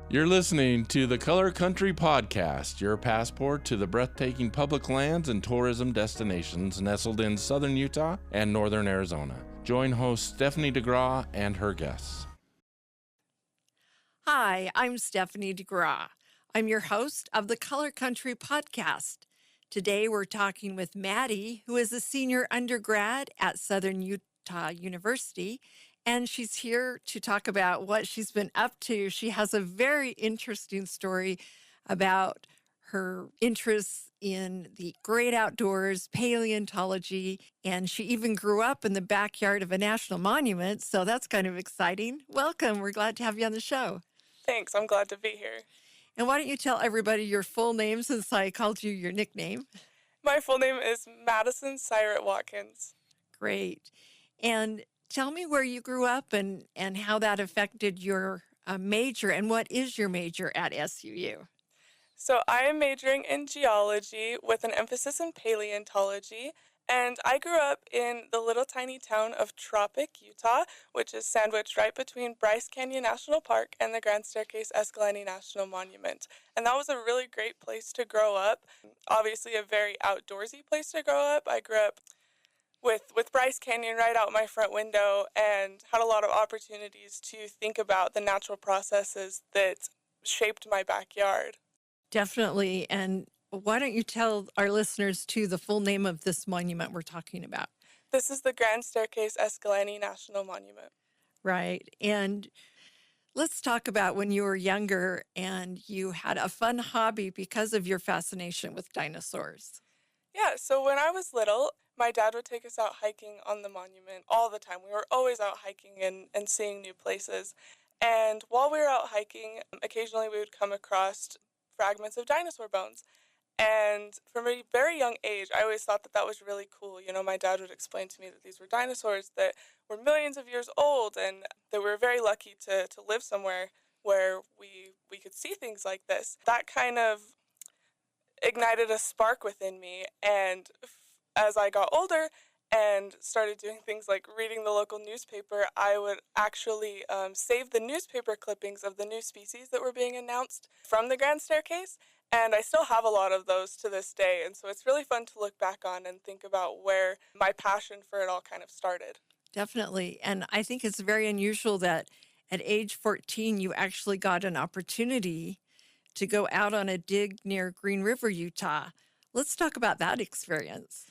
You're listening to the Color Country Podcast, your passport to the breathtaking public lands and tourism destinations nestled in southern Utah and northern Arizona. Join host Stephanie DeGraw and her guests. Hi, I'm Stephanie DeGraw. I'm your host of the Color Country Podcast. Today we're talking with Madi, who is a senior undergrad at Southern Utah University, and she's here to talk about what she's been up to. She has a very interesting story about her interests in the great outdoors, paleontology, and she even grew up in the backyard of a national monument, so that's kind of exciting. Welcome. We're glad to have you on the show. Thanks. I'm glad to be here. And why don't you tell everybody your full name since I called you your nickname? My full name is Madison Syrett-Watkins. Great. And tell me where you grew up and how that affected your major, and what is your major at SUU? So I am majoring in geology with an emphasis in paleontology, and I grew up in the little tiny town of Tropic, Utah, which is sandwiched right between Bryce Canyon National Park and the Grand Staircase Escalante National Monument. And that was a really great place to grow up. Obviously a very outdoorsy place to grow up. I grew up with Bryce Canyon right out my front window and had a lot of opportunities to think about the natural processes that shaped my backyard. Definitely. And why don't you tell our listeners, too, the full name of this monument we're talking about? This is the Grand Staircase Escalante National Monument. Right. And let's talk about when you were younger and you had a fun hobby because of your fascination with dinosaurs. Yeah, so when I was little, my dad would take us out hiking on the monument all the time. We were always out hiking and seeing new places. And while we were out hiking, occasionally we would come across fragments of dinosaur bones. And from a very young age, I always thought that was really cool. You know, my dad would explain to me that these were dinosaurs that were millions of years old and that we were very lucky to live somewhere where we could see things like this. That kind of ignited a spark within me. And as I got older and started doing things like reading the local newspaper, I would actually save the newspaper clippings of the new species that were being announced from the Grand Staircase. And I still have a lot of those to this day. And so it's really fun to look back on and think about where my passion for it all kind of started. Definitely. And I think it's very unusual that at age 14, you actually got an opportunity to go out on a dig near Green River, Utah. Let's talk about that experience.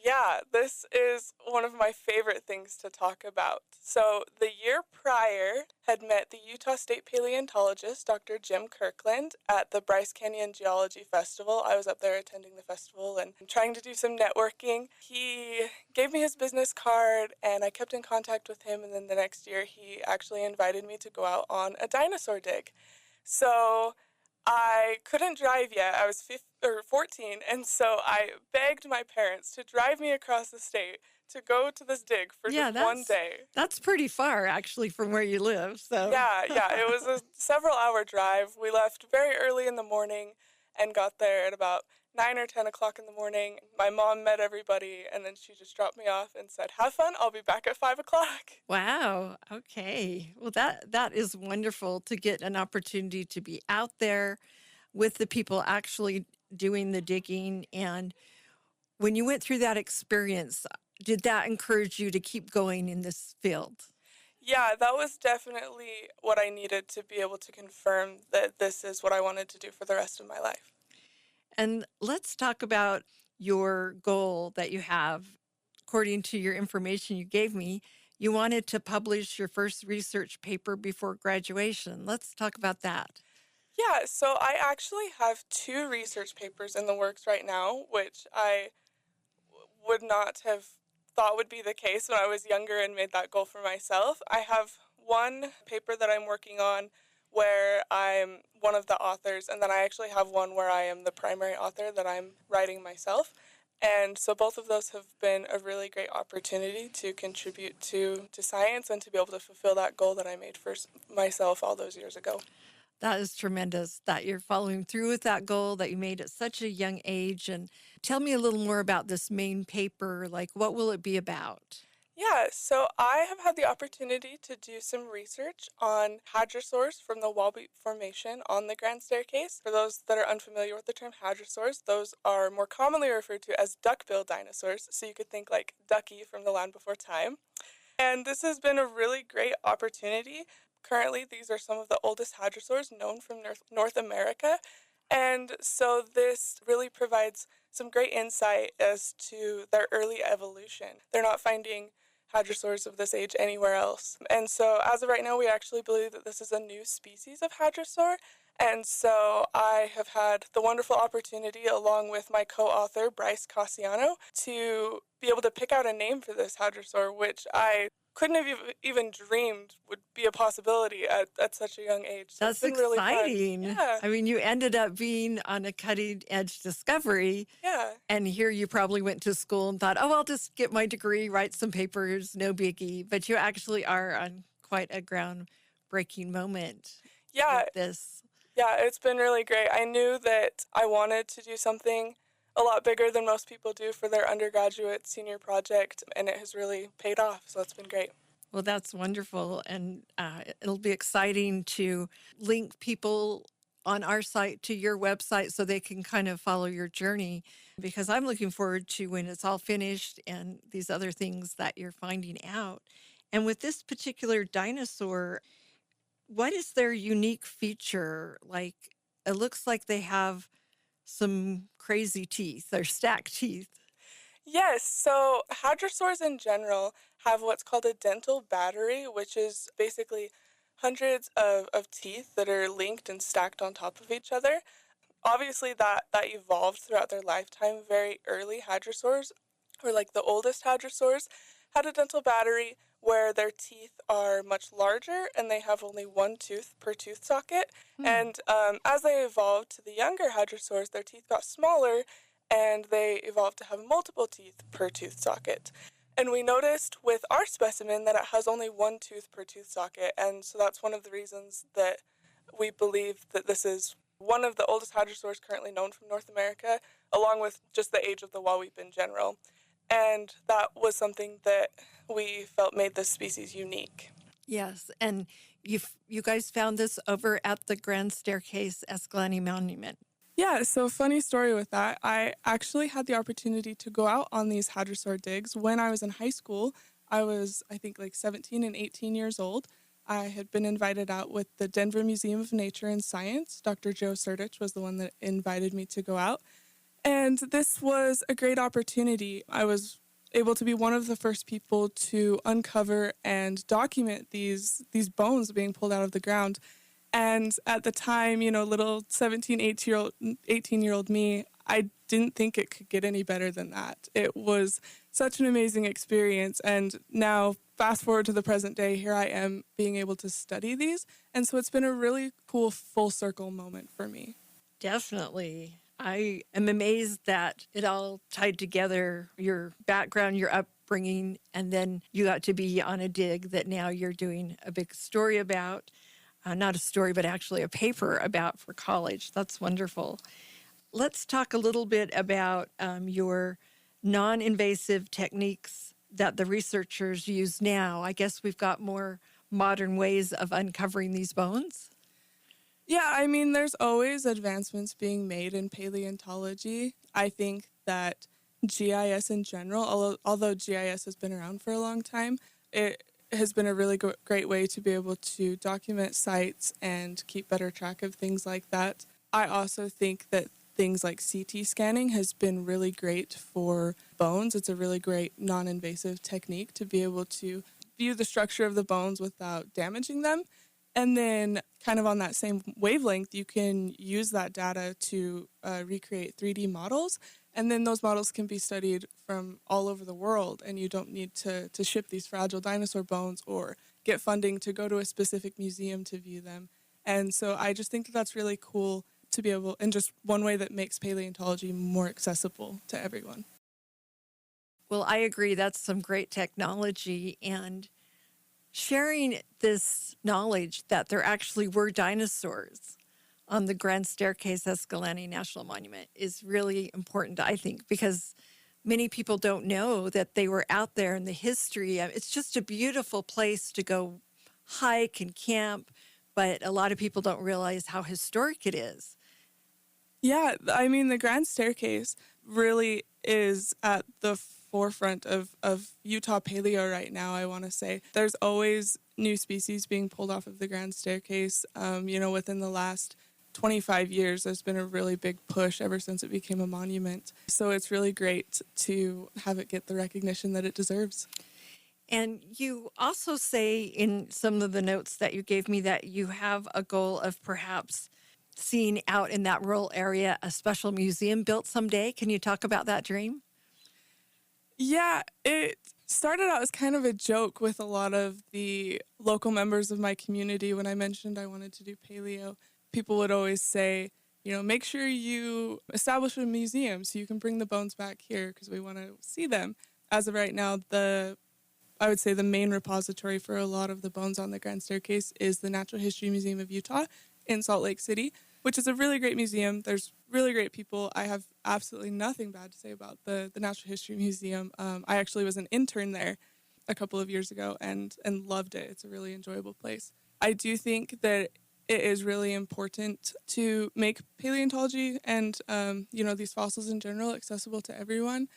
Yeah, this is one of my favorite things to talk about. So the year prior, had met the Utah State Paleontologist, Dr. Jim Kirkland, at the Bryce Canyon Geology Festival. I was up there attending the festival and trying to do some networking. He gave me his business card, and I kept in contact with him, and then the next year he actually invited me to go out on a dinosaur dig. So I couldn't drive yet. I was 14, and so I begged my parents to drive me across the state to go to this dig for just one day. That's pretty far, actually, from where you live. So Yeah, it was a several-hour drive. We left very early in the morning and got there at about 9 or 10 o'clock in the morning. My mom met everybody, and then she just dropped me off and said, "Have fun. I'll be back at 5 o'clock." Wow. Okay. Well, that is wonderful to get an opportunity to be out there with the people actually doing the digging. And when you went through that experience, did that encourage you to keep going in this field? Yeah, that was definitely what I needed to be able to confirm that this is what I wanted to do for the rest of my life. And let's talk about your goal that you have. According to your information you gave me, you wanted to publish your first research paper before graduation. Let's talk about that. Yeah, so I actually have 2 research papers in the works right now, which I would not have thought would be the case when I was younger and made that goal for myself. I have one paper that I'm working on where I'm one of the authors, and then I actually have one where I am the primary author that I'm writing myself. And so both of those have been a really great opportunity to contribute to science and to be able to fulfill that goal that I made for myself all those years ago. That is tremendous that you're following through with that goal that you made at such a young age. And tell me a little more about this main paper. Like, what will it be about? Yeah, so I have had the opportunity to do some research on hadrosaurs from the Wall Butte Formation on the Grand Staircase. For those that are unfamiliar with the term hadrosaurs, those are more commonly referred to as duck-billed dinosaurs, so you could think like Ducky from The Land Before Time. And this has been a really great opportunity. Currently, these are some of the oldest hadrosaurs known from North America. And so this really provides some great insight as to their early evolution. They're not finding hadrosaurs of this age anywhere else. And so as of right now, we actually believe that this is a new species of hadrosaur. And so I have had the wonderful opportunity, along with my co-author, Bryce Cassiano, to be able to pick out a name for this hadrosaur, which I couldn't have even dreamed would be a possibility at such a young age. So That's it's been really fun. exciting. Yeah. I mean, you ended up being on a cutting edge discovery. Yeah. And here you probably went to school and thought, oh, I'll just get my degree, write some papers, no biggie. But you actually are on quite a groundbreaking moment Yeah. with this. Yeah, it's been really great. I knew that I wanted to do something a lot bigger than most people do for their undergraduate senior project, and it has really paid off. So it's been great. Well, that's wonderful. And it'll be exciting to link people on our site to your website so they can kind of follow your journey, because I'm looking forward to when it's all finished and these other things that you're finding out. And with this particular dinosaur, what is their unique feature? Like, it looks like they have some crazy teeth. They're stacked teeth. Yes, so hadrosaurs in general have what's called a dental battery, which is basically hundreds of teeth that are linked and stacked on top of each other. Obviously, that evolved throughout their lifetime. Very early hadrosaurs, or like the oldest hadrosaurs, had a dental battery where their teeth are much larger and they have only one tooth per tooth socket. And as they evolved to the younger hadrosaurs, their teeth got smaller and they evolved to have multiple teeth per tooth socket. And we noticed with our specimen that it has only one tooth per tooth socket. And so that's one of the reasons that we believe that this is one of the oldest hadrosaurs currently known from North America, along with just the age of the Wawweep in general. And that was something that we felt made this species unique. Yes, and you guys found this over at the Grand Staircase Escalante Monument. Yeah, so funny story with that. I actually had the opportunity to go out on these hadrosaur digs when I was in high school. I was, I think, like 17 and 18 years old. I had been invited out with the Denver Museum of Nature and Science. Dr. Joe Syrett was the one that invited me to go out. And this was a great opportunity. I was able to be one of the first people to uncover and document these bones being pulled out of the ground. And at the time, you know, little 17, 18-year-old me, I didn't think it could get any better than that. It was such an amazing experience. And now, fast forward to the present day, here I am being able to study these. And so it's been a really cool full circle moment for me. Definitely. I am amazed that it all tied together, your background, your upbringing, and then you got to be on a dig that now you're doing a big story about. Not a story, but actually a paper about for college. That's wonderful. Let's talk a little bit about your non-invasive techniques that the researchers use now. I guess we've got more modern ways of uncovering these bones. Yeah, I mean, there's always advancements being made in paleontology. I think that GIS in general, although GIS has been around for a long time, it has been a really great way to be able to document sites and keep better track of things like that. I also think that things like CT scanning has been really great for bones. It's a really great non-invasive technique to be able to view the structure of the bones without damaging them. And then kind of on that same wavelength, you can use that data to recreate 3D models. And then those models can be studied from all over the world, and you don't need to ship these fragile dinosaur bones or get funding to go to a specific museum to view them. And so I just think that that's really cool to be able, and just one way that makes paleontology more accessible to everyone. Well, I agree. That's some great technology. And sharing this knowledge that there actually were dinosaurs on the Grand Staircase Escalante National Monument is really important, I think, because many people don't know that they were out there in the history. It's just a beautiful place to go hike and camp, but a lot of people don't realize how historic it is. Yeah, I mean, the Grand Staircase really is at the forefront of Utah paleo right now, I want to say. There's always new species being pulled off of the Grand Staircase. Within the last 25 years, there's been a really big push ever since it became a monument. So it's really great to have it get the recognition that it deserves. And you also say in some of the notes that you gave me that you have a goal of perhaps seeing out in that rural area a special museum built someday. Can you talk about that dream? Yeah, it started out as kind of a joke with a lot of the local members of my community. When I mentioned I wanted to do paleo, people would always say, make sure you establish a museum so you can bring the bones back here because we want to see them. As of right now, I would say the main repository for a lot of the bones on the Grand Staircase is the Natural History Museum of Utah in Salt Lake City, which is a really great museum. There's really great people. I have absolutely nothing bad to say about the Natural History Museum. I actually was an intern there a couple of years ago and loved it. It's a really enjoyable place. I do think that it is really important to make paleontology and, these fossils in general accessible to everyone.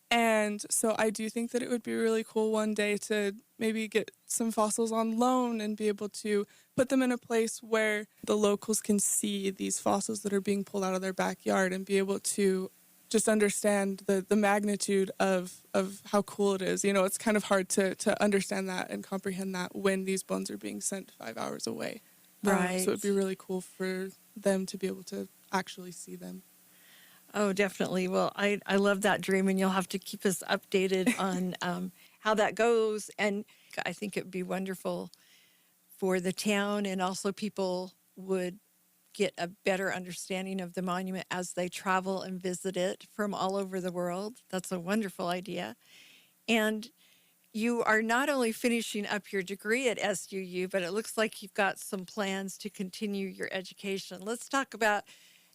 And so I do think that it would be really cool one day to maybe get some fossils on loan and be able to put them in a place where the locals can see these fossils that are being pulled out of their backyard and be able to just understand the magnitude of how cool it is. It's kind of hard to understand that and comprehend that when these bones are being sent 5 hours away. Right. So it'd be really cool for them to be able to actually see them. Oh, definitely. Well, I love that dream, and you'll have to keep us updated on how that goes. And I think it would be wonderful for the town, and also people would get a better understanding of the monument as they travel and visit it from all over the world. That's a wonderful idea. And you are not only finishing up your degree at SUU, but it looks like you've got some plans to continue your education. Let's talk about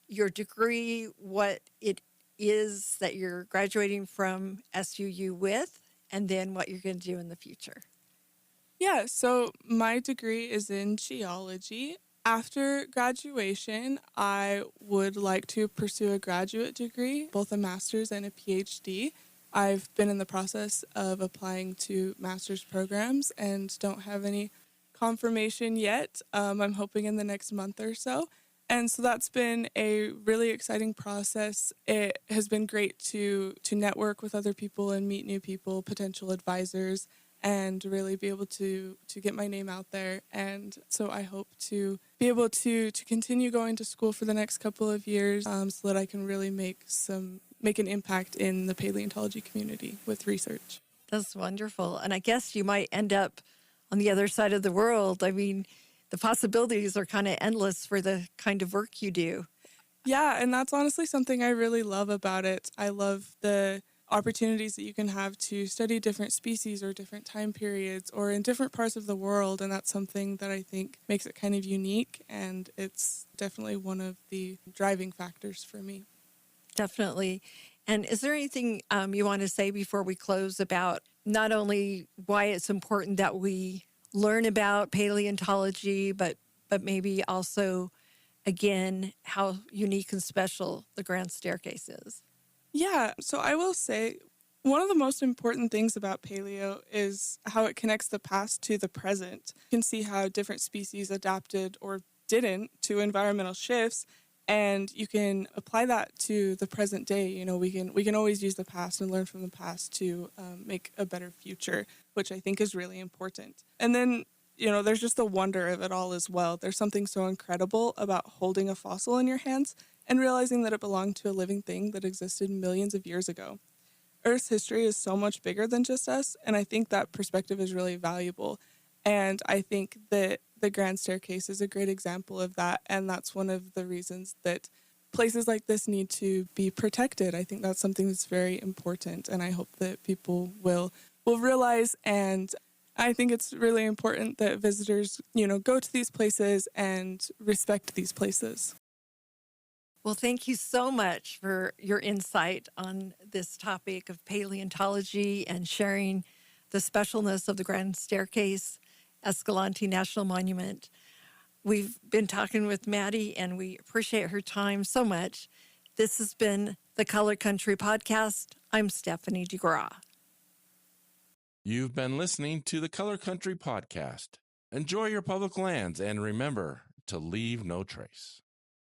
your degree, what it is that you're graduating from SUU with, and then what you're going to do in the future. Yeah, so my degree is in geology. After graduation, I would like to pursue a graduate degree, both a master's and a PhD. I've been in the process of applying to master's programs and don't have any confirmation yet. I'm hoping in the next month or so. And so that's been a really exciting process. It has been great to network with other people and meet new people, potential advisors, and really be able to get my name out there. And so I hope to be able to continue going to school for the next couple of years so that I can really make an impact in the paleontology community with research. That's wonderful. And I guess you might end up on the other side of the world. I mean, the possibilities are kind of endless for the kind of work you do. Yeah, and that's honestly something I really love about it. I love the opportunities that you can have to study different species or different time periods or in different parts of the world, and that's something that I think makes it kind of unique, and it's definitely one of the driving factors for me. Definitely. And is there anything you want to say before we close about not only why it's important that we learn about paleontology, but maybe also, again, how unique and special the Grand Staircase is? Yeah, so I will say one of the most important things about paleo is how it connects the past to the present. You can see how different species adapted or didn't to environmental shifts, and you can apply that to the present day. We can always use the past and learn from the past to make a better future, which I think is really important. And then, there's just the wonder of it all as well. There's something so incredible about holding a fossil in your hands and realizing that it belonged to a living thing that existed millions of years ago. Earth's history is so much bigger than just us, and I think that perspective is really valuable. And I think that the Grand Staircase is a great example of that, and that's one of the reasons that places like this need to be protected. I think that's something that's very important, and I hope that people will realize, and I think it's really important that visitors, go to these places and respect these places. Well, thank you so much for your insight on this topic of paleontology and sharing the specialness of the Grand Staircase Escalante National Monument. We've been talking with Madi, and we appreciate her time so much. This has been the Color Country Podcast. I'm Stephanie DeGraw. You've been listening to the Color Country Podcast. Enjoy your public lands and remember to leave no trace.